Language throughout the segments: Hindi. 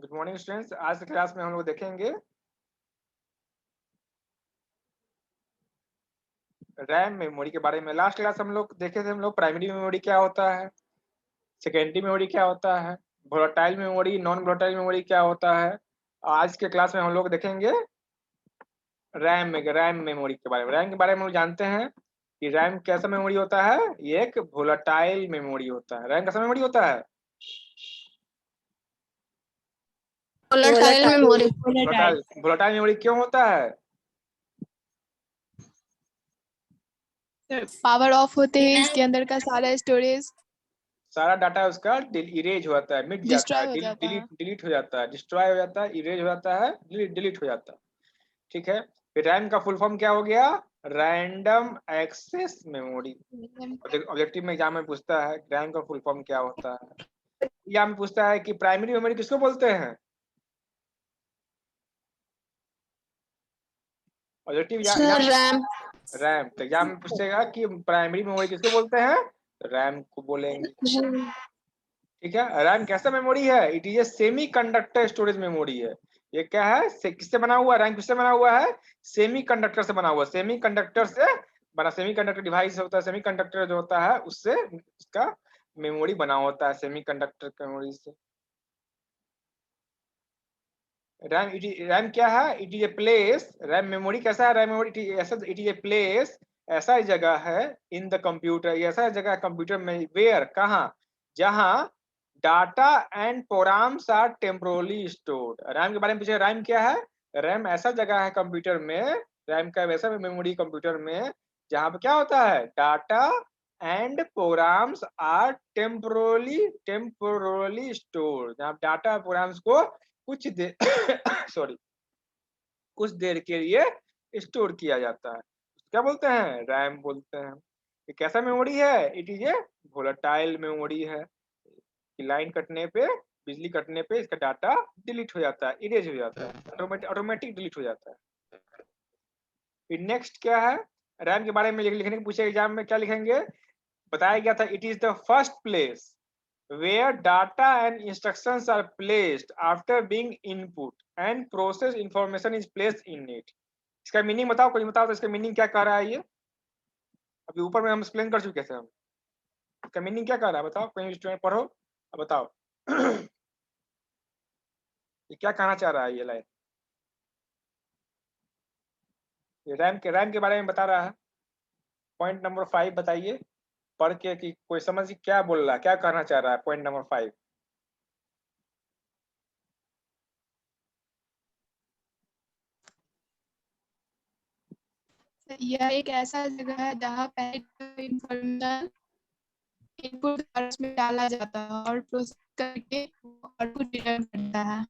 Good morning students. आज की क्लास में हम लोग देखेंगे रैम मेमोरी के बारे में। लास्ट क्लास हम लोग देखे थे प्राइमरी मेमोरी क्या होता है, सेकेंडरी मेमोरी क्या होता है, volatile memory, non volatile memory क्या होता है। आज के क्लास में हम लोग देखेंगे रैम मेमोरी के बारे में। रैम के बारे में हम लोग जानते हैं कि रैम कैसा मेमोरी होता है, ये एक वोलेटाइल मेमोरी होता है। रैम कैसा मेमोरी होता है? Volatile memory. वोलेटाइल मेमोरी क्यों होता है? पावर ऑफ होते हैं इसके अंदर का सारा स्टोरेज सारा डाटा उसका इरेज हो जाता है, मिट जाता है, डिस्ट्रॉय हो जाता है। डिलीट हो जाता है, डिस्ट्रॉय हो जाता है, इरेज हो जाता है, डिलीट हो जाता है। ठीक है, फिर रैम का फुल फॉर्म क्या हो गया? Random access memory. ऑब्जेक्टिव में एग्जाम में पूछता है रैम का फुल फॉर्म क्या होता है। एग्जाम में पूछता है कि प्राइमरी मेमोरी किसको बोलते हैं? Objective RAM. रैम। तो एग्जाम में पूछेगा कि प्राइमरी मेमोरी किसको बोलते हैं, रैम को बोलेंगे। ठीक है, रैम कैसा मेमोरी है? It is a semi conductor storage memory है। ये क्या है? किससे बना हुआ? रैम किससे बना हुआ है? सेमी कंडक्टर से बना हुआ। सेमी कंडक्टर से बना, सेमी कंडक्टर डिवाइस होता है, सेमी कंडक्टर जो होता है उससे इसका मेमोरी बना होता है, सेमी कंडक्टर मेमोरी से। रैम क्या है? It is a place. RAM memory कैसा है? RAM memory it is a place, ऐसा जगह है इन द कंप्यूटर, ऐसा जगह कंप्यूटर में वेयर, कहाँ, जहां data and programs are temporarily stored. RAM के बारे में पूछे, रैम क्या है? रैम ऐसा जगह है कंप्यूटर में, रैम का वैसा मेमोरी कंप्यूटर में जहां पे क्या होता है, data and programs are temporarily stored, जहां डाटा प्रोग्राम्स को कुछ देर सॉरी कुछ देर के लिए स्टोर किया जाता है। क्या बोलते हैं? रैम बोलते हैं। ये कैसा मेमोरी है? It is a volatile memory है। लाइन कटने पे, बिजली कटने पे इसका डाटा डिलीट हो जाता है, इरेज हो जाता है, ऑटोमेटिक डिलीट हो जाता है। फिर नेक्स्ट क्या है? रैम के बारे में लिखने को पूछे एग्जाम में, क्या लिखेंगे? बताया गया था it is the first place where data and instructions are placed after being input and process information is placed in it। इसका मीनिंग बताओ, कोई बताओ तो इसका मीनिंग क्या कह रहा है ये? अभी ऊपर में हम एक्सप्लेन कर चुके थे हम। इसका मीनिंग क्या कह रहा है बताओ, कोई स्टूडेंट पढ़ो, अब बताओ ये क्या कहना चाह रहा है ये लाइन? ये रैम के बारे में बता रहा है। पॉइंट नंबर 5 बताइए पढ़ के कि कोई समझ क्या बोल रहा है, क्या कहना चाह रहा है। Point number 5। यह एक ऐसा जगह है जहाँ पहले इंफॉर्मेशन इनपुट बॉक्स में डाला जाता है और प्रोसेस करके आउटपुट रिटर्न करता है।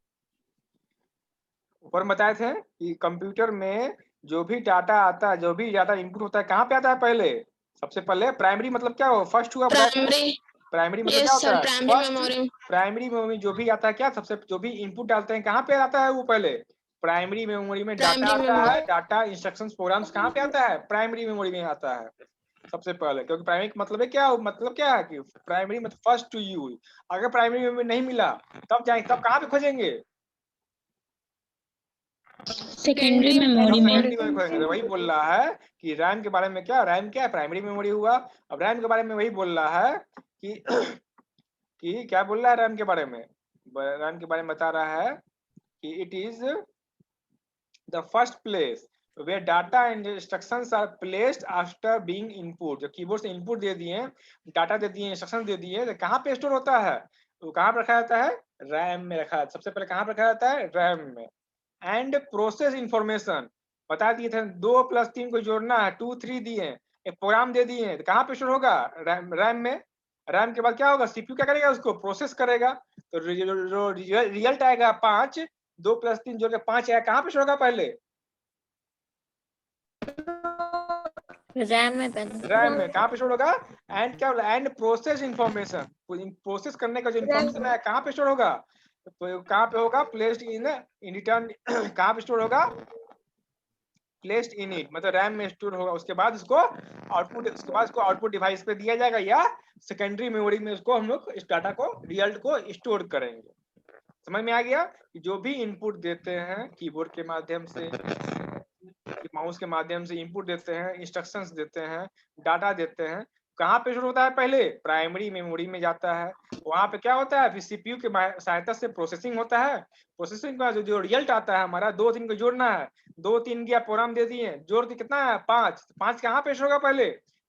ऊपर बताए थे कि कंप्यूटर में जो भी डाटा आता है, जो भी डाटा इनपुट होता है, कहाँ पे आता है पहले? सबसे पहले प्राइमरी मतलब क्या हो, फर्स्ट हुआ। प्राइमरी मतलब क्या होता है? फर्स्ट। प्राइमरी मेमोरी जो भी आता है, क्या सबसे जो भी इनपुट डालते हैं कहाँ पे आता है वो? पहले प्राइमरी मेमोरी में डाटा आता है। डाटा इंस्ट्रक्शंस प्रोग्राम्स कहाँ पे आता है? प्राइमरी मेमोरी में आता है सबसे पहले। क्योंकि प्राइमरी का मतलब है क्या, मतलब क्या है कि प्राइमरी मतलब फर्स्ट टू यूज। अगर प्राइमरी मेमोरी नहीं मिला तब जाएंगे, तब कहाँ पे खोजेंगे? सेकेंडरी मेमोरी में। खोजेंगे। वही बोल रहा है कि रैम के बारे में, क्या रैम क्या है? प्राइमरी मेमोरी हुआ। अब रैम के बारे में वही बोल रहा है कि कि क्या बोल रहा है रैम के बारे में? रैम के बारे में बता रहा है कि it is the first place where data and instructions are placed after being input। जो कीबोर्ड से इनपुट दे दिए, डाटा दे दिए, इंस्ट्रक्शन दे दिए, तो कहाँ पे स्टोर होता है? तो कहाँ पे रखा जाता है? रैम में रखा। सबसे पहले कहाँ पे रखा जाता है? रैम में। एंड प्रोसेस इंफॉर्मेशन बता दिए थे, 2 + 3 को जोड़ना है, 2 3 दिए, एक प्रोग्राम दे दिए, तो कहाँ पे स्टोर होगा? रैम में। रैम के बाद क्या होगा? सीपीयू क्या करेगा? उसको प्रोसेस करेगा। तो रिजल्ट आएगा 5, 2 + 3 जोड़ के 5 आएगा, कहाँ पे स्टोर होगा? पहले रैम में। रैम में। कहाँ पे स्टोर होगा? एंड क्या होगा? एंड प्रोसेस इंफॉर्मेशन, प्रोसेस करने का जो इंफॉर्मेशन है कहाँ पे स्टोर होगा? तो कहाँ पे होगा? प्लेस्ड इन रिटर्न कहाँ पे स्टोर होगा? प्लेस्ड इन इट, मतलब रैम में स्टोर होगा। उसके बाद उसको आउटपुट डिवाइस पे दिया जाएगा, या सेकेंडरी मेमोरी में उसको हम लोग इस डाटा को, रिजल्ट को स्टोर करेंगे। समझ में आ गया कि जो भी इनपुट देते हैं कीबोर्ड के माध्यम से, माउस के माध्यम से इनपुट देते हैं, इंस्ट्रक्शंस देते हैं, डाटा देते हैं, कहाँ पे शुरू होता है? पहले प्राइमरी मेमोरी में जाता है। वहां पे क्या होता है? फिर सीपीयू के सहायता से प्रोसेसिंग होता है। प्रोसेसिंग का जो रिजल्ट आता है हमारा, 2 3 को जोड़ना है, 2 3 की आप प्रोग्राम दे दिए, जोड़ के कितना है? 5। 5 कहाँ पे स्टोर होगा?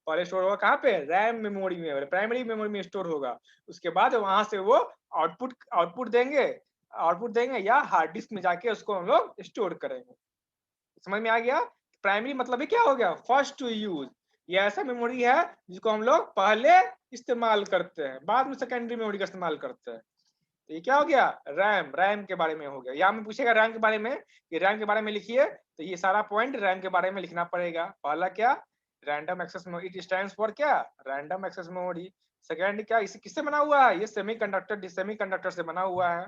पहले स्टोर होगा कहाँ पे? रैम मेमोरी में, प्राइमरी मेमोरी में स्टोर होगा। उसके बाद वहां से वो आउटपुट देंगे या हार्ड डिस्क में जाके उसको हम लोग स्टोर करेंगे। समझ में आ गया? प्राइमरी मतलब ही क्या हो गया? First to use. ये ऐसा मेमोरी है जिसको हम लोग पहले इस्तेमाल करते हैं, बाद में सेकेंडरी मेमोरी का इस्तेमाल करते हैं। तो ये क्या हो गया? रैम के बारे में हो गया। यहाँ में पूछेगा रैम के बारे में, कि रैम के बारे में लिखिए, तो ये सारा पॉइंट रैम के बारे में लिखना पड़ेगा। पहला क्या? Random access memory, it stands for क्या? Random access memory. सेकेंड क्या? इसे किससे बना हुआ है? ये सेमीकंडक्टर से बना हुआ है।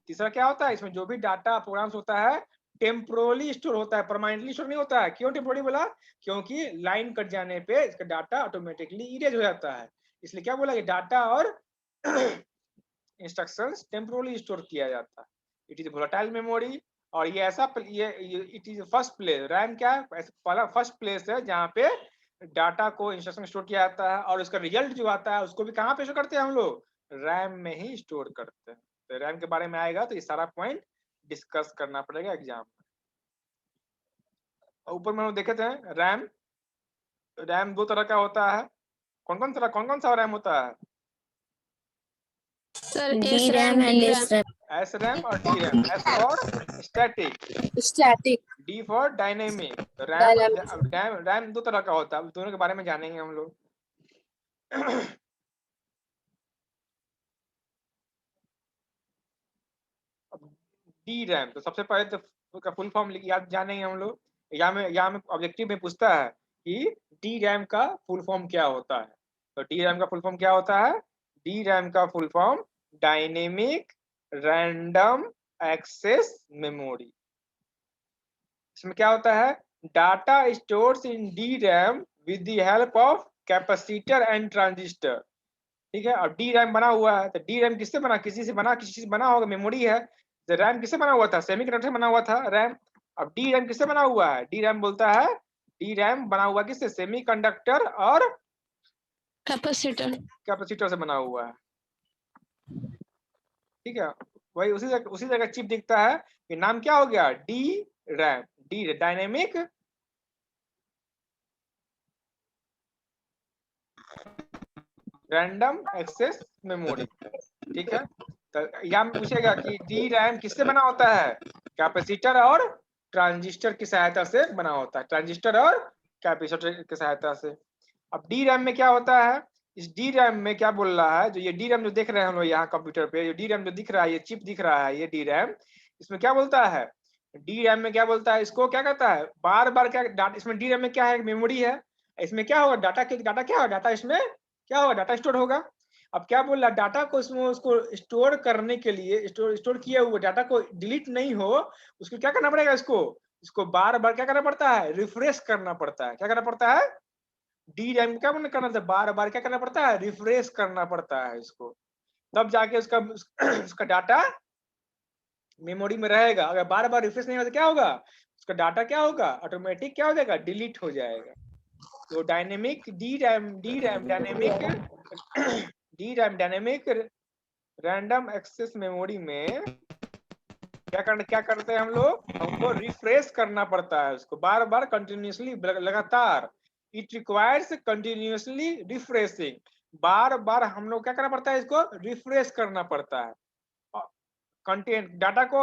तीसरा क्या होता है? इसमें जो भी डाटा प्रोग्राम्स होता है टेम्पोरली स्टोर होता है, परमानेंटली स्टोर नहीं होता है। क्यों टेम्पोरली बोला? क्योंकि लाइन कट जाने पे इसका डाटा ऑटोमेटिकली इरेज हो जाता है, इसलिए क्या बोला कि डाटा और इंस्ट्रक्शंस टेम्पोरली स्टोर किया जाता है। It is volatile memory. और ये ऐसा ये it is first place. RAM क्या है? पहला फर्स्ट प्लेस है जहाँ पे डाटा को इंस्ट्रक्शन स्टोर किया जाता है, और उसका रिजल्ट जो आता है उसको भी कहाँ पे स्टोर करते हैं हम लोग? रैम में ही स्टोर करते हैं। तो रैम के बारे में आएगा तो ये सारा पॉइंट डिस्कस करना पड़ेगा एग्जाम में। ऊपर में हम देखे थे रैम। रैम 2 तरह का होता है। कौन कौन सा रैम होता है? Sir D RAM and S RAM. S RAM और D RAM. S for static, static, D for dynamic. Dynamic. RAM 2 तरह का होता है, दोनों के बारे में जानेंगे हम लोग। डी रैम तो सबसे पहले तो उसका फुल फॉर्म याद जानेंगे हम लोग। यहाँ में ऑब्जेक्टिव में पूछता है कि डी रैम का फुल फॉर्म क्या होता है। तो डी रैम का फुल फॉर्म क्या होता है? डी रैम का full form dynamic random access memory. इसमें क्या होता है? Data stores in D RAM with the help of capacitor and transistor. ठीक है। और डी रैम बना हुआ है, तो डी रैम किससे बना? किसी से बना होगा, मेमोरी है। तो रैम किससे बना हुआ था? सेमीकंडक्टर से बना हुआ था रैम। अब डी रैम किससे बना हुआ है? डी रैम बोलता है, डी रैम बना हुआ किससे? सेमीकंडक्टर और कैपेसिटर से बना हुआ है। ठीक है। वही उसी जगह चिप दिखता है कि नाम क्या हो गया? D RAM, D dynamic random access memory. ठीक है। तो यहाँ में पूछेगा कि डी रैम किससे बना होता है? कैपेसिटर और ट्रांजिस्टर की सहायता से बना होता है। ट्रांजिस्टर और कैपेसिटर की सहायता से। अब डी रैम में क्या होता है? इस डी रैम में क्या बोल रहा है? जो ये डी रैम जो देख रहे हैं हम लोग यहाँ कंप्यूटर पे, ये डी रैम जो दिख रहा है, ये चिप दिख रहा है, ये डी रैम, इसमें क्या बोलता है? डी रैम में क्या बोलता है? इसको क्या कहता है? बार बार क्या डाटा, इसमें डी रैम में क्या है? मेमोरी है। इसमें क्या होगा? डाटा क्या होगा? डाटा इसमें क्या होगा? डाटा स्टोर होगा। अब क्या बोल रहा है? डाटा को इसमें उसको स्टोर करने के लिए, स्टोर किए हुए डाटा को डिलीट नहीं हो, उसको क्या करना पड़ेगा? इसको बार बार क्या करना पड़ता है? रिफ्रेश करना पड़ता है। क्या करना पड़ता है? डी रैम क्या करना था? बार बार क्या करना पड़ता है? रिफ्रेश करना पड़ता है इसको, तब जाके उसका डाटा मेमोरी में रहेगा। अगर बार बार रिफ्रेश नहीं होगा तो क्या होगा? उसका डाटा क्या होगा? ऑटोमेटिक क्या हो जाएगा? डिलीट हो जाएगा। तो डायनेमिक रैंडम एक्सेस मेमोरी में क्या करते हैं हम लोग? हमको रिफ्रेश करना पड़ता है उसको बार बार, कंटिन्यूसली, लगातार। It requires continuously refreshing. बार बार हम लोग क्या करना पड़ता है? इसको रिफ्रेश करना पड़ता है। कंटेंट डाटा को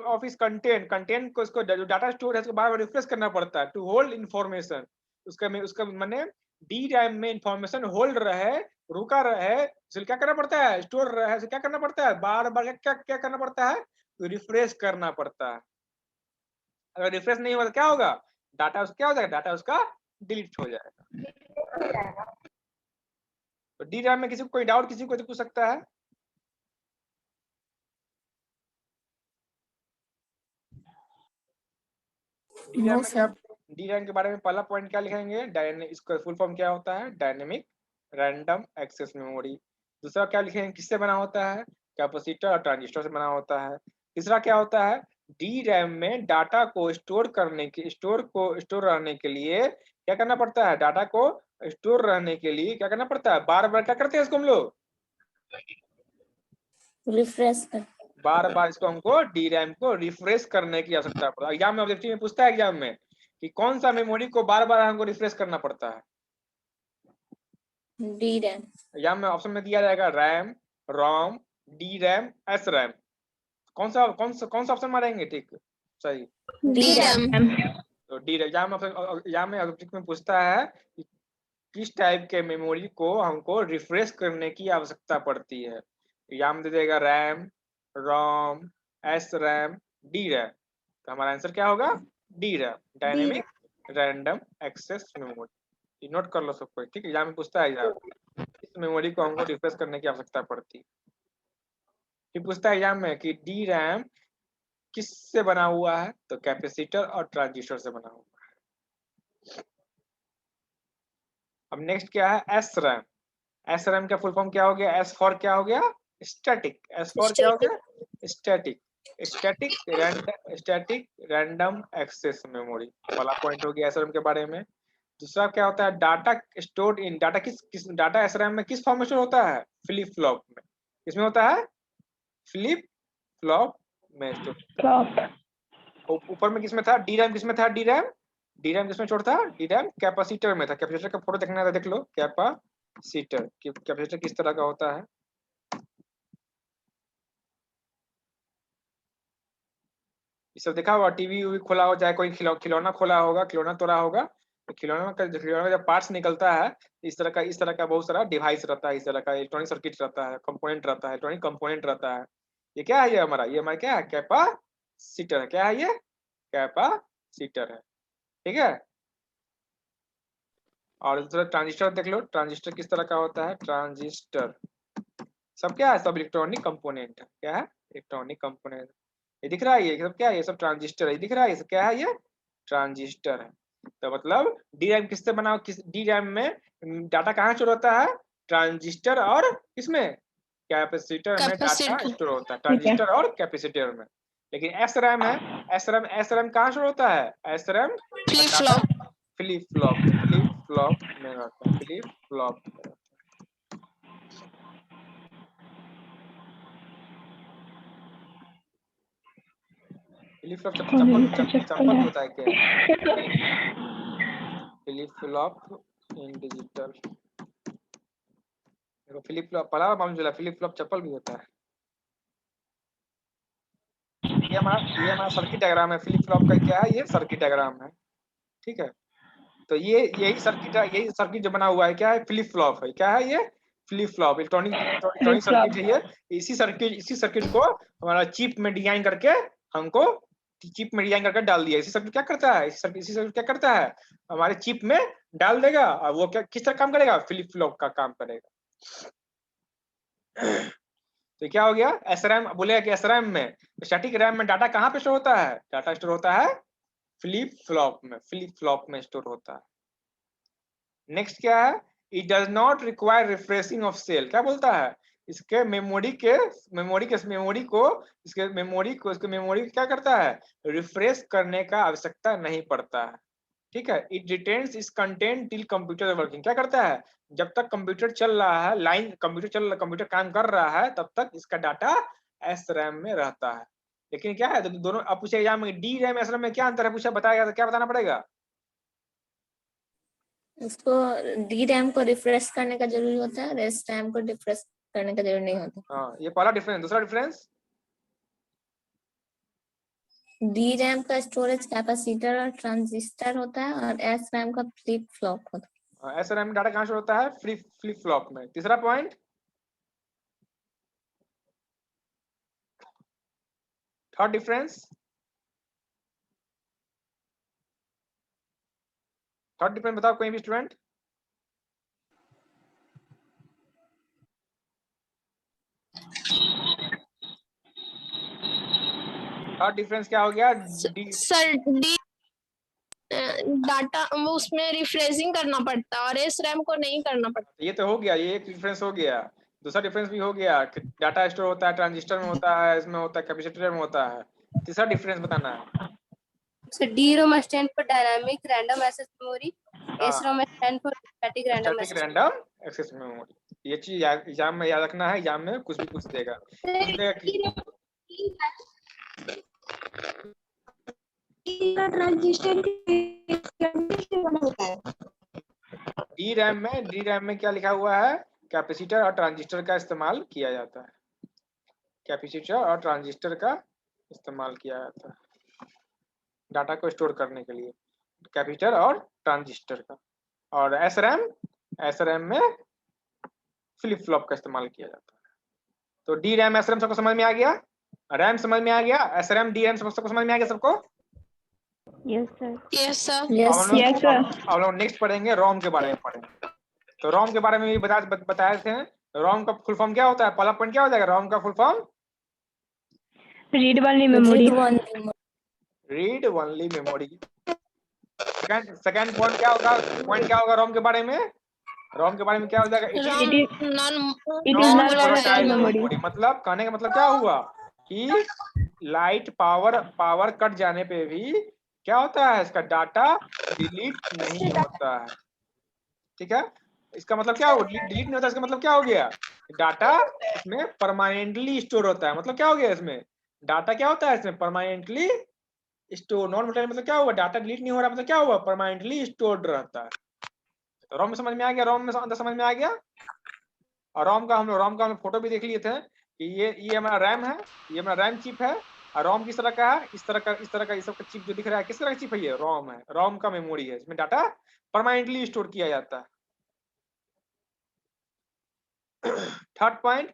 ऑफिस कंटेंट को, इसको जो डाटा स्टोर है उसको बार बार रिफ्रेश करना पड़ता है टू होल्ड इंफॉर्मेशन। उसका माने डी रैम में इंफॉर्मेशन होल्ड रहे, रुका रहे, इसलिए क्या करना पड़ता है? स्टोर रहे, क्या करना पड़ता है? बार बार क्या करना पड़ता है? तो रिफ्रेश करना पड़ता है। अगर रिफ्रेश नहीं हुआ तो क्या होगा? डाटा उसका क्या हो जाएगा? डाटा उसका डिलीट हो जाएगा। तो डी रैम में किसी को कोई डाउट, किसी को तो पूछ सकता है। डी रैम के बारे में पहला पॉइंट क्या लिखेंगे? इसका फुल फॉर्म क्या होता है? Dynamic random access memory. दूसरा क्या लिखेंगे? किससे बना होता है? कैपेसिटर और ट्रांजिस्टर से बना होता है। तीसरा क्या होता है, डी रैम में डाटा को स्टोर रहने के लिए क्या करना पड़ता है, डाटा को स्टोर रहने के लिए क्या करना पड़ता है, बार बार क्या करते हैं इसको हम लोग, रिफ्रेश कर। बार बार इसको हमको डी रैम को रिफ्रेश करने की आवश्यकता पड़ता है। एग्जाम में ऑब्जेक्टिव में पूछता है एग्जाम में कि कौन सा मेमोरी को बार बार हमको रिफ्रेश करना पड़ता है। D RAM. एग्जाम में ऑप्शन में दिया जाएगा रैम, रोम, डी रैम, एस रैम। कौन सा ऑप्शन मारेंगे ठीक सही, डी रैम। तो डी एग्जाम में ऑब्जेक्टिव में पूछता है कि किस टाइप के मेमोरी को हमको रिफ्रेश करने की आवश्यकता पड़ती है। एग्जाम दे देगा RAM, ROM, S RAM, D RAM. तो हमारा आंसर क्या होगा, D RAM, dynamic random access memory. Note कर लो सबको, ठीक है। एग्जाम में पूछता है एग्जाम इस मेमोरी को हमको रिफ्रेश करने की आवश्यकता पड़ती है। फिर पूछता है एग्जाम में कि डी रैम किससे बना हुआ है, तो कैपेसिटर और ट्रांजिस्टर से बना हुआ है। अब नेक्स्ट क्या है, एस रैम। एस रैम का फुल फॉर्म क्या हो गया, एस फॉर क्या हो गया, स्टैटिक। एस फॉर क्या हो गया, static. Static random access memory वाला पॉइंट हो गया एस रैम के बारे में। दूसरा क्या होता है, डाटा स्टोर्ड इन, डाटा किस डाटा एस रैम में किस फॉर्म में स्टोर होता है, फ्लिप फ्लॉप में। किसमें होता है, फ्लिप फ्लॉप में स्टोर। ऊपर में किसमें था, डी रैम किसमें था, डी रैम किसमें स्टोर था, डी रैम कैपेसिटर में था। कैपेसिटर का फोटो देखना था, देख लो कैपेसिटर। कैपेसिटर किस तरह का होता है, ये सब देखा होगा, टीवी भी खोला हो, चाहे कोई खिलौना खोला होगा, खिलौना तोड़ा होगा, तो खिलौना का जब पार्ट्स निकलता है, इस तरह का बहुत सारा डिवाइस रहता है, इस तरह का इलेक्ट्रॉनिक सर्किट रहता है, कंपोनेंट रहता है, इलेक्ट्रॉनिक कंपोनेंट रहता है। ये क्या है, ये हमारा क्या है, कैपेसिटर है। क्या है ये, कैपेसिटर है, ठीक है। और दूसरा ट्रांजिस्टर देख लो, ट्रांजिस्टर किस तरह का होता है, ट्रांजिस्टर सब क्या है, सब इलेक्ट्रॉनिक कंपोनेंट है। क्या है, इलेक्ट्रॉनिक कंपोनेंट। ये दिख रहा है, ये सब क्या है, ये सब ट्रांजिस्टर है, दिख रहा है, ये सब क्या है, ये ट्रांजिस्टर है। तो मतलब डी रैम किससे बना, डी रैम में डाटा कहाँ स्टोर होता है, ट्रांजिस्टर और किसमें, कैपेसिटर में डाटा स्टोर होता है, ट्रांजिस्टर और कैपेसिटर में। लेकिन एस रैम है, एस रैम कहाँ स्टोर होता है, एस रैम फ्लिप फ्लॉप में रहता है, फ्लिप फ्लॉप में। फ्लिप फ्लॉप चप्पल होता है क्या, फ्लिप फ्लॉप इन डिजिटल। देखो फ्लिप फ्लॉप पढ़ा मालूम, फ्लिप फ्लॉप चप्पल भी होता है। ये हमारा सर्किट डायग्राम है, फ्लिप फ्लॉप का क्या है, ये सर्किट डायग्राम है, ठीक है। तो यही सर्किट जो बना हुआ है, क्या है, फ्लिप फ्लॉप है। क्या है ये, फ्लिप फ्लॉप इलेक्ट्रॉनिक सर्किट है ये। इसी सर्किट को हमारा चिप में डिजाइन करके हमको चिप में डिजाइन करके डाल दिया। इसी सर्किट क्या करता है, इसी सर्किट क्या करता है, हमारे चिप में डाल देगा, और वो क्या किस तरह काम करेगा, फ्लिप फ्लॉप का काम करेगा। तो क्या हो गया, एसरैम बोलेगा कि एसरैम में, स्टैटिक रैम में डाटा कहाँ पे स्टोर होता है, डाटा स्टोर होता है फ्लिप फ्लॉप में स्टोर होता है। नेक्स्ट क्या है, it does not require refreshing of cell. क्या बोलता है, इसके मेमोरी को क्या करता है, रिफ्रेश करने का आवश्यकता नहीं पड़ता है, ठीक है। इट रिटेन्स इस कंटेंट टिल कंप्यूटर वर्किंग। क्या करता है, जब तक कंप्यूटर चल रहा है, कंप्यूटर काम कर रहा है, तब तक इसका डाटा एस रैम में रहता है। लेकिन क्या है, तो दोनों अब पूछे एग्जाम में डी रैम एस रैम में क्या अंतर है, पूछा बताएगा तो क्या बताना पड़ेगा, उसको डी रैम को रिफ्रेश करने का जरूरी होता है, एस रैम को रिफ्रेश करने का जरूरी नहीं होता। हाँ, ये पहला डिफरेंस। दूसरा डिफरेंस, डी रैम का स्टोरेज कैपेसिटर और ट्रांजिस्टर होता है, और एस रैम का फ्लिप फ्लॉप होता है। एस रैम में डाटा कहाँ स्टोर होता है, फ्लिप फ्लॉप में। तीसरा पॉइंट, थर्ड डिफरेंस, बताओ कोई भी स्टूडेंट। थर्ड डिफरेंस क्या हो गया, सर डी डाटा उसमें रिफ्रेशिंग करना पड़ता है और एस रैम को नहीं करना पड़ता। ये तो हो गया, ये एक डिफरेंस हो गया। दूसरा डिफरेंस भी हो गया कि डाटा स्टोर होता है ट्रांजिस्टर में होता है, इसमें होता है कैपेसिटर में होता है। तीसरा डिफरेंस बताना है। So DRAM stand for dynamic random access memory. हाँ, SRAM stand for static random static access random access memory. ये चीज एग्जाम में याद रखना है, एग्जाम में कुछ भी पूछ देगा। पूछ देगा कि डी रैम में क्या लिखा हुआ है, कैपेसिटर और ट्रांजिस्टर का इस्तेमाल किया जाता है। कैपेसिटर और ट्रांजिस्टर का इस्तेमाल किया जाता है डाटा को स्टोर करने के लिए, कैपेसिटर और ट्रांजिस्टर का। और एसरैम में फ्लिप फ्लॉप का इस्तेमाल किया जाता है। तो डी रैम एसरैम सबको समझ में आ गया, रैम समझ में आ गया, एसरैम डी रैम सबको समझ में आ गया सबको। Yes sir. अब हम लोग नेक्स्ट पढ़ेंगे रोम के बारे में पढ़ेंगे। तो रोम के बारे में भी बताए थे। रोम का फुल फॉर्म क्या होता है, पहला पॉइंट क्या हो जाएगा रोम का full form? Read only memory. Read only memory. Second point क्या होगा रोम के बारे में? रोम के बारे में क्या हो जाएगा? It is non volatile memory. मतलब कहने का मतलब क्या हुआ कि लाइट पावर कट जाने पे भी क्या होता है, इसका डाटा डिलीट नहीं होता है। ठीक है, इसका मतलब क्या हो, डिलीट नहीं होता, इसका मतलब क्या हो गया, डाटा इसमें परमानेंटली स्टोर होता है। मतलब क्या हो गया, इसमें डाटा क्या होता है, इसमें परमानेंटली स्टोर। नॉन वोलेटाइल मतलब क्या हुआ, डाटा डिलीट नहीं हो रहा, मतलब क्या हुआ, परमानेंटली स्टोर्ड रहता है। तो रोम में समझ में आ गया, रोम में अंदर समझ में आ गया। और रोम का हम फोटो भी देख लिए थे कि ये हमारा रैम है, ये हमारा रैम चिप है। और रोम किस तरह का है, इस तरह का ये सब का चिप जो दिख रहा है, किस तरह का चिप है, ये रोम है, रोम का मेमोरी है, इसमें डाटा परमानेंटली स्टोर किया जाता है। Third point,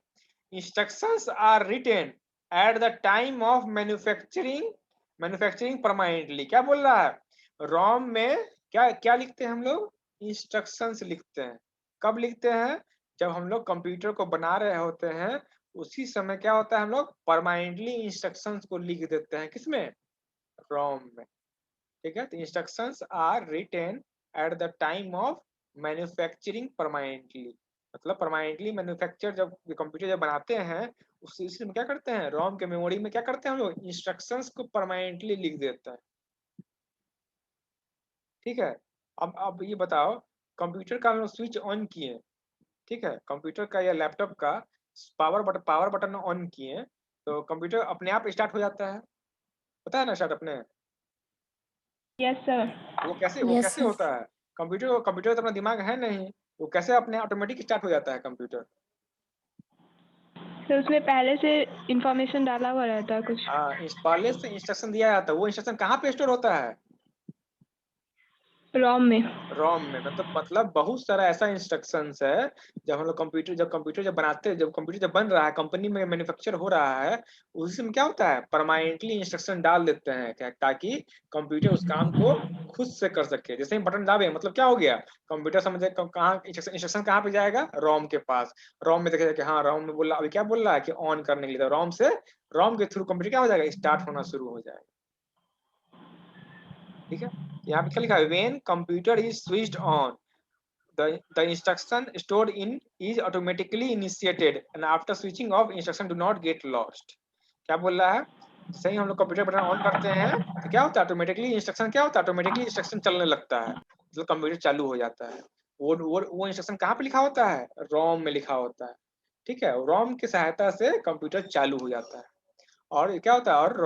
instructions are written at the time of manufacturing permanently. क्या बोल रहा है, रोम में क्या लिखते हैं हम लोग, इंस्ट्रक्शंस लिखते हैं। कब लिखते हैं, जब हम लोग कंप्यूटर को बना रहे होते हैं उसी समय क्या होता है, हम लोग परमानेंटली इंस्ट्रक्शंस को लिख देते हैं, किसमें, रोम में। ठीक है, तो instructions are written at the time of manufacturing permanently. मतलब परमानेंटली मैन्युफैक्चर जब कंप्यूटर जब बनाते हैं उसी में क्या करते हैं, रोम के मेमोरी में क्या करते हैं हम लोग, इंस्ट्रक्शंस को परमानेंटली लिख देते हैं। ठीक है, अब ये बताओ, कंप्यूटर का हम लोग स्विच ऑन किए, ठीक है, कंप्यूटर का या लैपटॉप का पावर बटन ऑन किए तो कंप्यूटर अपने आप स्टार्ट हो जाता है, पता है ना, स्टार्ट अपने। Yes sir. वो कैसे होता है, कंप्यूटर तो अपना दिमाग है नहीं, वो कैसे अपने ऑटोमेटिक स्टार्ट हो जाता है कंप्यूटर। तो उसमें पहले से इंफॉर्मेशन डाला हुआ रहता है कुछ। पहले से इंस्ट्रक्शन दिया जाता है, वो इंस्ट्रक्शन कहाँ पे स्टोर होता है, रोम में। मतलब बहुत सारा ऐसा इंस्ट्रक्शंस है जब हम लोग कंप्यूटर जब बनाते हैं, जब कंप्यूटर जब बन रहा है, कंपनी में मैन्युफैक्चर हो रहा है, उसी में क्या होता है, परमानेंटली इंस्ट्रक्शन डाल देते हैं ताकि कंप्यूटर उस काम को खुद से कर सके। जैसे ही बटन दाबे मतलब क्या हो गया, कंप्यूटर समझे कहाँ इंस्ट्रक्शन कहाँ पे जाएगा, रोम के पास। रोम में देखेगा कि हाँ, रोम में बोला अभी क्या बोल रहा है कि ऑन करने के लिए, तो रोम के थ्रू कंप्यूटर क्या हो जाएगा, स्टार्ट होना शुरू हो जाएगा। ठीक है, यहाँ पे क्या लिखा है, when computer is switched on the instruction stored in is automatically initiated and after switching off instruction do not get lost। क्या बोल रहा है, जैसे ही हम लोग कंप्यूटर बटन ऑन करते हैं तो क्या होता है, ऑटोमेटिकली इंस्ट्रक्शन क्या होता है, ऑटोमेटिकली इंस्ट्रक्शन चलने लगता है, मतलब कंप्यूटर चालू हो जाता है। वो इंस्ट्रक्शन कहाँ पे लिखा होता है, रोम में लिखा होता है। ठीक है, रोम की सहायता से कंप्यूटर चालू हो जाता है। और क्या होता है, और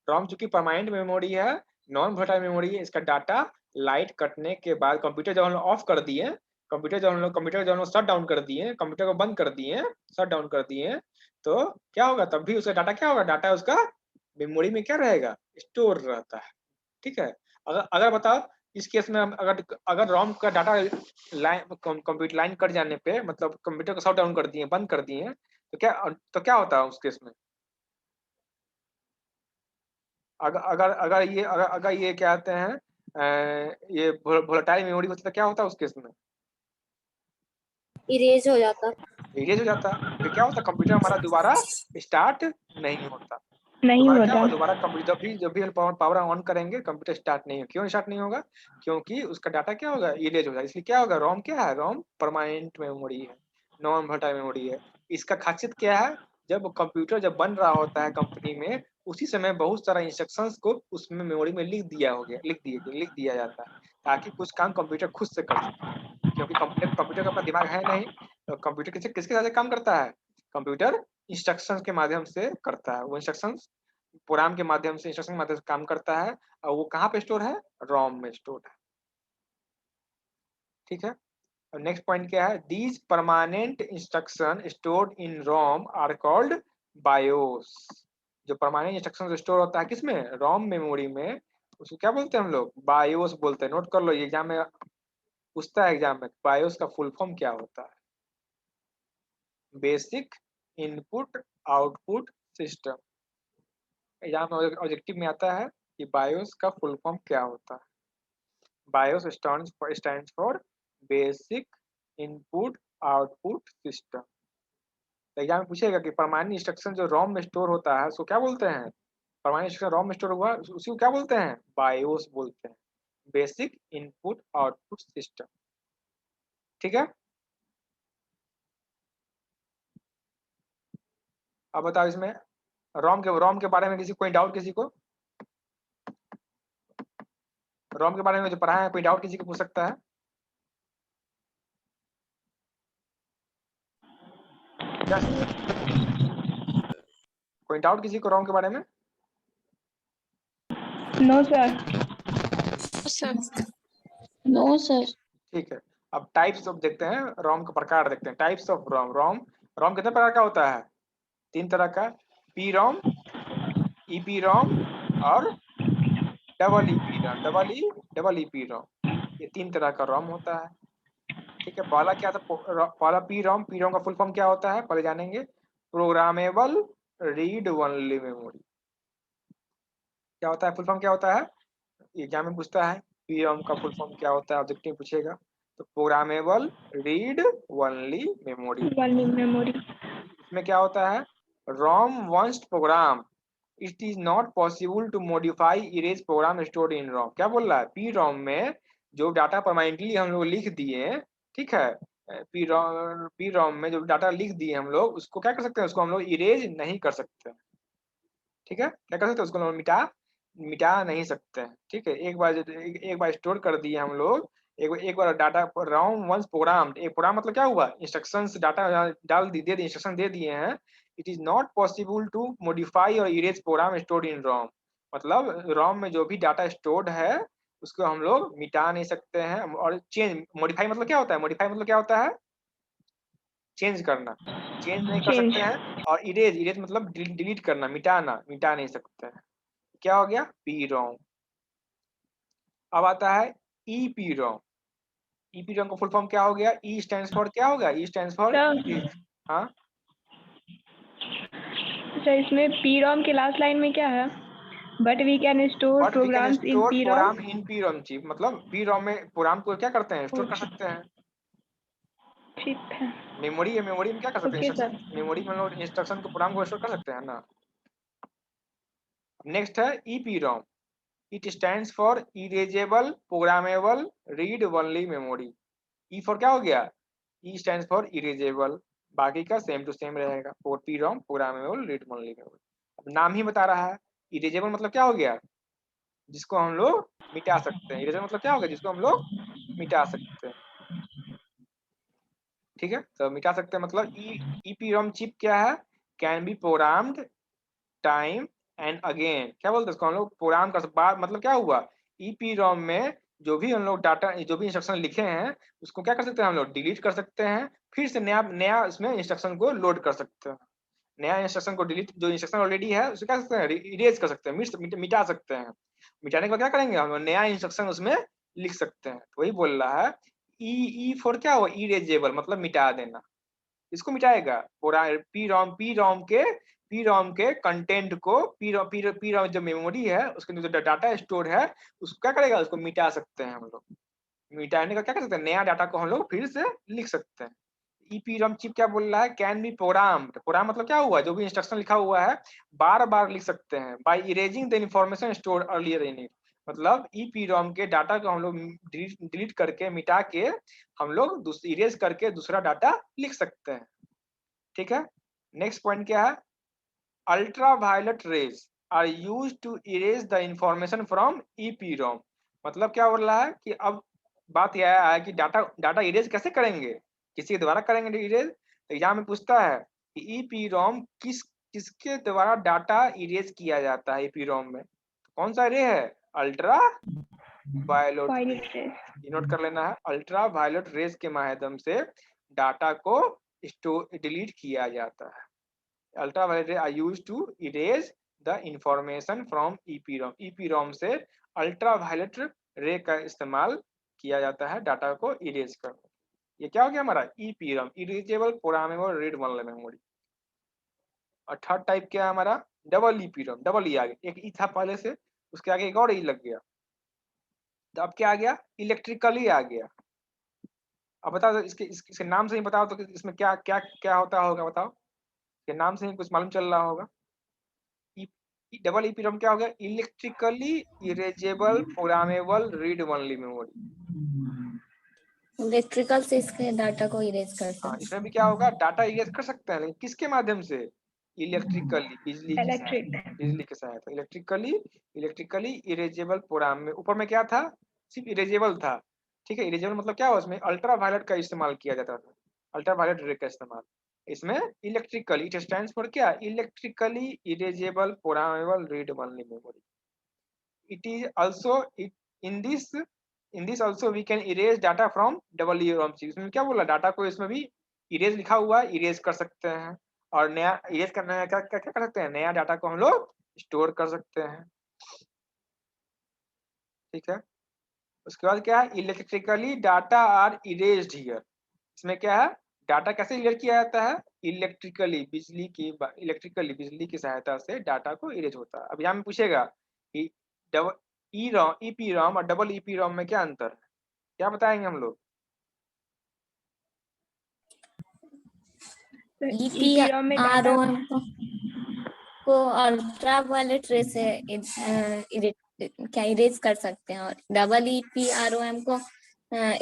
रोम चूंकि परमानेंट मेमोरी है, नॉन वोलेटाइल मेमोरी है, इसका डाटा लाइट कटने के बाद कंप्यूटर जब हम लोग ऑफ कर दिए, कंप्यूटर जब हम लोग शट डाउन कर दिए, कंप्यूटर को बंद कर दिए, शट डाउन कर दिए, तो क्या होगा, तब भी उसका डाटा क्या होगा, डाटा उसका मेमोरी में क्या रहेगा, स्टोर रहता है। ठीक है, अगर बताओ इस केस में अगर रोम का डाटा कंप्यूटर लाइन कट जाने पे, मतलब कंप्यूटर को शट डाउन कर दिए, बंद कर दिए, तो क्या होता है उस केस में, अगर ये क्या कहते हैं, ये वोलेटाइल मेमोरी होता है, क्या होता है उस केस में, इरेज हो जाता। फिर क्या होता, कंप्यूटर हमारा दोबारा स्टार्ट नहीं होता। दोबारा कंप्यूटर जब भी हम पावर ऑन करेंगे कंप्यूटर स्टार्ट नहीं होगा। क्यों स्टार्ट नहीं होगा, क्योंकि उसका डाटा क्या होगा, इरेज हो जाएगा। इसलिए क्या होगा, रोम क्या है, रोम परमानेंट मेमोरी है, नॉन वोलेटाइल मेमोरी है। इसका खासियत क्या है, जब कंप्यूटर जब बन रहा होता है कंपनी में, उसी समय बहुत सारा इंस्ट्रक्शंस को उसमें मेमोरी में लिख दिया जाता है, ताकि कुछ काम कंप्यूटर खुद से कर सके। क्योंकि कंप्यूटर का अपना दिमाग है नहीं, तो कंप्यूटर किसके साथ काम करता है, कंप्यूटर इंस्ट्रक्शंस के माध्यम से करता है। वो इंस्ट्रक्शंस प्रोग्राम के माध्यम से, इंस्ट्रक्शन के माध्यम से काम करता है, और वो कहाँ पे स्टोर है, रोम में स्टोर है। ठीक है। और नेक्स्ट पॉइंट क्या है, these permanent instruction stored in ROM are called BIOS. जो परमानेंट इंस्ट्रक्शन स्टोर होता है किसमें, रोम मेमोरी में, उसको क्या बोलते हैं हम लोग, बायोस बोलते हैं। नोट कर लो, ये एग्जाम में पूछता है, एग्जाम में बायोस का फुल फॉर्म क्या होता है, basic input output system. Exam में ऑब्जेक्टिव में आता है कि बायोस का फुल फॉर्म क्या होता है। BIOS stands for basic input output system. Exam में पूछेगा कि परमानेंट इंस्ट्रक्शन जो रोम में स्टोर होता है उसको क्या बोलते हैं, परमानेंट इंस्ट्रक्शन रोम में स्टोर हुआ उसी को क्या बोलते हैं, बायोस बोलते हैं, बेसिक इनपुट आउटपुट सिस्टम। ठीक है। अब बताओ इसमें रोम के बारे में किसी कोई डाउट, किसी को रोम के बारे में जो पढ़ा है, कोई डाउट किसी को पूछ सकता है। कोई डाउट किसी को रोम के बारे में? No sir. No sir. ठीक है। अब टाइप्स ऑफ देखते हैं, रोम का प्रकार देखते हैं। Types of Rome. रोम कितने प्रकार का होता है, 3 तरह का, पी रोम, ईपी रोम और डबल ईपी रोम। ये 3 तरह का रोम होता है। ठीक है। पहला क्या था, पहला पी रोम का फुल फॉर्म क्या होता है, पहले जानेंगे। Programmable read only memory. क्या होता है, फुल फॉर्म क्या होता है, एग्जाम में पूछता है पी रोम का फुल फॉर्म क्या होता है, ऑब्जेक्टिव पूछेगा। तो प्रोग्रामेबल रीड ओनली मेमोरी। इसमें क्या होता है, ROM once program it is not possible to modify erase program stored in ROM. क्या बोल रहा है, पी रोम में जो डाटा परमानेंटली हम लोग लिख दिए, ठीक है, पी रोम में जो डाटा लिख दिए हम लोग, उसको क्या कर सकते हैं, उसको हम लोग इरेज नहीं कर सकते। ठीक है, क्या कर सकते हैं, उसको हम लोग मिटा नहीं सकते हैं। ठीक है। एक बार स्टोर कर दिए हम लोग, एक बार डाटा रोम वंस प्रोग्राम, एक प्रोग्राम मतलब क्या हुआ, इंस्ट्रक्शंस डाटा डाल दी, इंस्ट्रक्शन दे दिए हैं। It is not possible to modify और erase program stored in ROM. मतलब रोम में जो भी डाटा स्टोर्ड है उसको हम लोग मिटा नहीं सकते हैं। और मॉडिफाई मतलब क्या होता है, मॉडिफाई मतलब क्या होता है, चेंज करना, चेंज नहीं कर सकते हैं। और इरेज मतलब डिलीट करना, मिटा नहीं सकते हैं। क्या हो गया, पी रोम। अब आता है ईपी रोम। ईपी रोम का फुल फॉर्म क्या हो गया, ई स्टैंड्स फॉर क्या होगा, ई स्टैंड्स फॉर, हाँ अच्छा, इसमें पी रोम के लास्ट लाइन में क्या है, but we can store programs in P ROM. Program in P ROM chip, मतलब पी रोम में प्रोग्राम को क्या करते हैं, स्टोर कर सकते हैं। ठीक है। मेमोरी है, मेमोरी में क्या कर सकते हैं, ओके सर। मेमोरी में लोग इंस्ट्रक्शन को, प्रोग्राम को स्टोर कर सकते हैं ना। नेक्स्ट है EP ROM. It stands for erasable programmable read only memory. E for क्या हो गया, ई स्टैंड्स फॉर इरेजेबल, बाकी का सेम टू सेम रहेगा। For P ROM programmable read only memory. अब नाम ही बता रहा है, इरेजेबल मतलब क्या हो गया, जिसको हम लोग मिटा सकते हैं। इरेजेबल मतलब क्या हो गया, जिसको हम लोग मिटा सकते हैं। ठीक है, तो मिटा सकते हैं मतलब ईपी रोम चिप क्या है, can be programmed time and again. क्या बोलते हैं इसको हम लोग, प्रोग्राम का बाद, मतलब क्या हुआ, ईपी रोम में जो भी हम लोग डाटा, जो भी इंस्ट्रक्शन लिखे हैं उसको क्या कर सकते हैं हम लोग, डिलीट कर सकते हैं, फिर से नया इसमें इंस्ट्रक्शन को लोड कर सकते हैं। नया इंस्ट्रक्शन को डिलीट, जो इंस्ट्रक्शन ऑलरेडी है उसको क्या कर सकते हैं, इरेज कर सकते हैं, मिटा सकते हैं। मिटाने के बाद क्या करेंगे हम लोग, नया इंस्ट्रक्शन उसमें लिख सकते हैं। तो वही बोल रहा है, ई फॉर क्या हुआ, इरेजेबल मतलब मिटा देना। इसको मिटाएगा, पूरा पी रोम के कंटेंट को, पी रोम जो मेमोरी है उसके अंदर जो डाटा स्टोर है उसको क्या करेगा, उसको मिटा सकते हैं हम लोग। मिटाने का क्या कर सकते हैं, नया डाटा को हम लोग फिर से लिख सकते हैं। ईपी रोम चिप क्या बोल रहा है, कैन बी प्रोग्राम्ड। प्रोग्राम मतलब क्या हुआ, जो भी इंस्ट्रक्शन लिखा हुआ है बार बार लिख सकते हैं, by erasing the information stored earlier in it. मतलब EPROM के डाटा को हम लोग डिलीट करके मिटा के हम लोग इरेज करके दूसरा डाटा लिख सकते हैं। ठीक है, नेक्स्ट पॉइंट क्या है, ultraviolet rays are used to erase the information from EPROM। मतलब क्या बोल रहा है कि अब बात यह है कि डाटा इरेज कैसे करेंगे, किसी के द्वारा करेंगे इरेज। एग्जाम में पूछता है कि EPROM किसके द्वारा डाटा इरेज किया जाता है EPROM में, कौन सा रे है, अल्ट्रा वायलेट रेज। ये नोट कर लेना है, अल्ट्रा वायलेट रेज के माध्यम से डाटा को डिलीट किया जाता है। Ultraviolet ray are used to erase the information from EPROM। EPROM से अल्ट्रावायलेट रे का इस्तेमाल किया जाता है डाटा को इरेज करने। ये क्या हो गया हमारा EPROM, erasable programmable read only memory. और थर्ड टाइप क्या है हमारा, डबल EPROM। डबल ई आ गया, एक ई था पहले से, उसके आगे एक और ई लग गया, तो अब क्या आ गया, इलेक्ट्रिकली आ गया। अब बताओ इसके नाम से ही बताओ तो इसमें क्या क्या क्या होता होगा, बताओ के नाम से ही कुछ मालूम चल रहा होगा। डबल EPROM क्या हो गया, electrically erasable programmable read only memory. Electrical से इसके डाटा को इरेज कर हाँ, सकते इसमें भी क्या होगा, डाटा इरेज कर सकते हैं, लेकिन किसके माध्यम से, इलेक्ट्रिकली, बिजली की सहायता। इलेक्ट्रिकली इरेजेबल प्रोग्राम में ऊपर में क्या था, सिर्फ इरेजेबल था। ठीक है, इरेजेबल मतलब क्या हुआ, उसमें अल्ट्रावायलेट का इस्तेमाल किया जाता था, अल्ट्रावायलेट रे का इस्तेमाल। इसमें इलेक्ट्रिकली, इट स्टैंड्स फॉर क्या, electrically erasable programmable read only memory. It is also in this also we can erase data from double EPROM। इसमें क्या बोला, डाटा को इसमें भी इरेज लिखा हुआ है, इरेज कर सकते हैं। और नया इरेज करने का क्या क्या कर सकते हैं, नया डाटा को हम लोग स्टोर कर सकते हैं। ठीक है, उसके बाद क्या है, electrically data are erased here. इसमें क्या है, डाटा कैसे इरेज किया जाता है, इलेक्ट्रिकली, बिजली की सहायता से डाटा को इरेज होता है। अब यहाँ में पूछेगा कि EPROM और डबल EPROM में क्या अंतर है, क्या बताएंगे हम लोग। EPROM को अल्ट्रावायलेट रे से क्या इरेज कर सकते हैं, और डबल EPROM को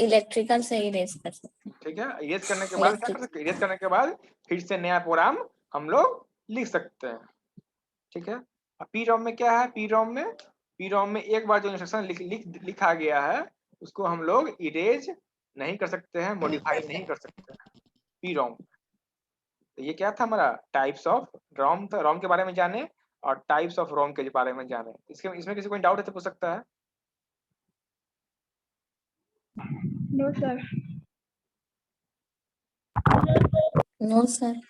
इलेक्ट्रिकल से इरेज कर सकते हैं। ठीक है, इरेज करने के बाद क्या कर सकते हैं, इरेज करने के बाद फिर से नया प्रोग्राम हम लोग लिख सकते हैं। ठीक है, अब PROM में क्या है, PROM में एक बार जो इंस्ट्रक्शन लिखा गया है उसको हम लोग इरेज नहीं कर सकते हैं, मॉडिफाई नहीं कर सकते हैं PROM। तो ये क्या था हमारा, टाइप्स ऑफ ROM था, ROM के बारे में जाने और टाइप्स ऑफ ROM के बारे में जाने। इसमें किसी को डाउट है तो पूछ सकता है। No sir. No sir.